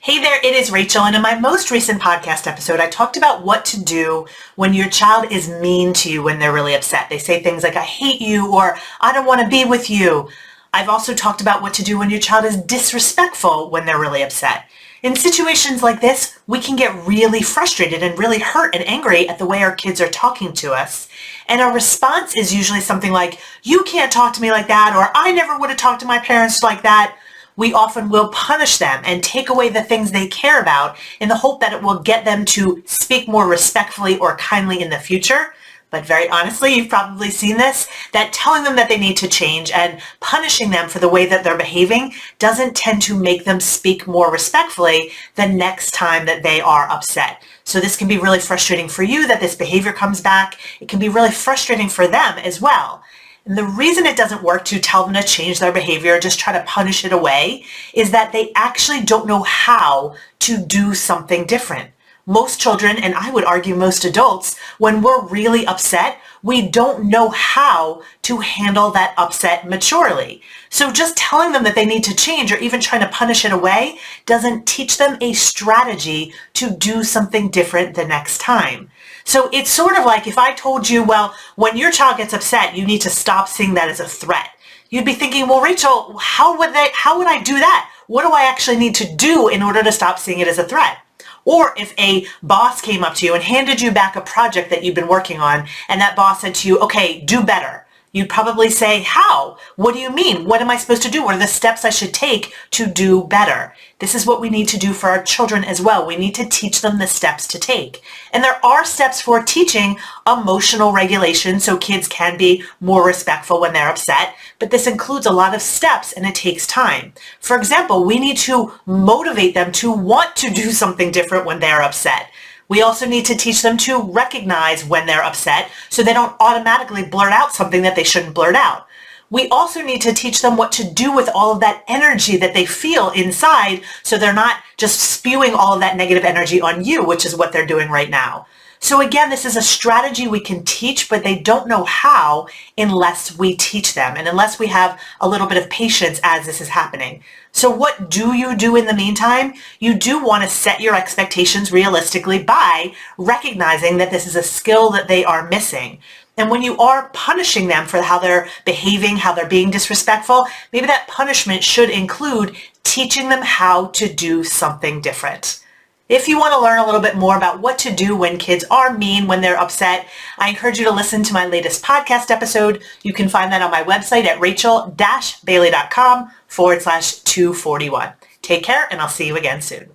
Hey there, it is Rachel, and in my most recent podcast episode, I talked about what to do when your child is mean to you when they're really upset. They say things like, I hate you, or I don't want to be with you. I've also talked about what to do when your child is disrespectful when they're really upset. In situations like this, we can get really frustrated and really hurt and angry at the way our kids are talking to us. And our response is usually something like, you can't talk to me like that, or I never would have talked to my parents like that. We often will punish them and take away the things they care about in the hope that it will get them to speak more respectfully or kindly in the future. But very honestly, you've probably seen this, that telling them that they need to change and punishing them for the way that they're behaving doesn't tend to make them speak more respectfully the next time that they are upset. So this can be really frustrating for you that this behavior comes back. It can be really frustrating for them as well. And the reason it doesn't work to tell them to change their behavior or just try to punish it away is that they actually don't know how to do something different. Most children, and I would argue most adults, when we're really upset, we don't know how to handle that upset maturely. So just telling them that they need to change or even trying to punish it away doesn't teach them a strategy to do something different the next time. So it's sort of like if I told you, well, when your child gets upset, you need to stop seeing that as a threat. You'd be thinking, well, Rachel, how would I do that? What do I actually need to do in order to stop seeing it as a threat? Or if a boss came up to you and handed you back a project that you've been working on, and that boss said to you, okay, do better. You'd probably say, how? What do you mean? What am I supposed to do? What are the steps I should take to do better? This is what we need to do for our children as well. We need to teach them the steps to take. And there are steps for teaching emotional regulation so kids can be more respectful when they're upset, but this includes a lot of steps and it takes time. For example, we need to motivate them to want to do something different when they're upset. We also need to teach them to recognize when they're upset so they don't automatically blurt out something that they shouldn't blurt out. We also need to teach them what to do with all of that energy that they feel inside so they're not just spewing all of that negative energy on you, which is what they're doing right now. So again, this is a strategy we can teach, but they don't know how unless we teach them and unless we have a little bit of patience as this is happening. So what do you do in the meantime? You do want to set your expectations realistically by recognizing that this is a skill that they are missing. And when you are punishing them for how they're behaving, how they're being disrespectful, maybe that punishment should include teaching them how to do something different. If you want to learn a little bit more about what to do when kids are mean, when they're upset, I encourage you to listen to my latest podcast episode. You can find that on my website at rachel-bailey.com/241. Take care, and I'll see you again soon.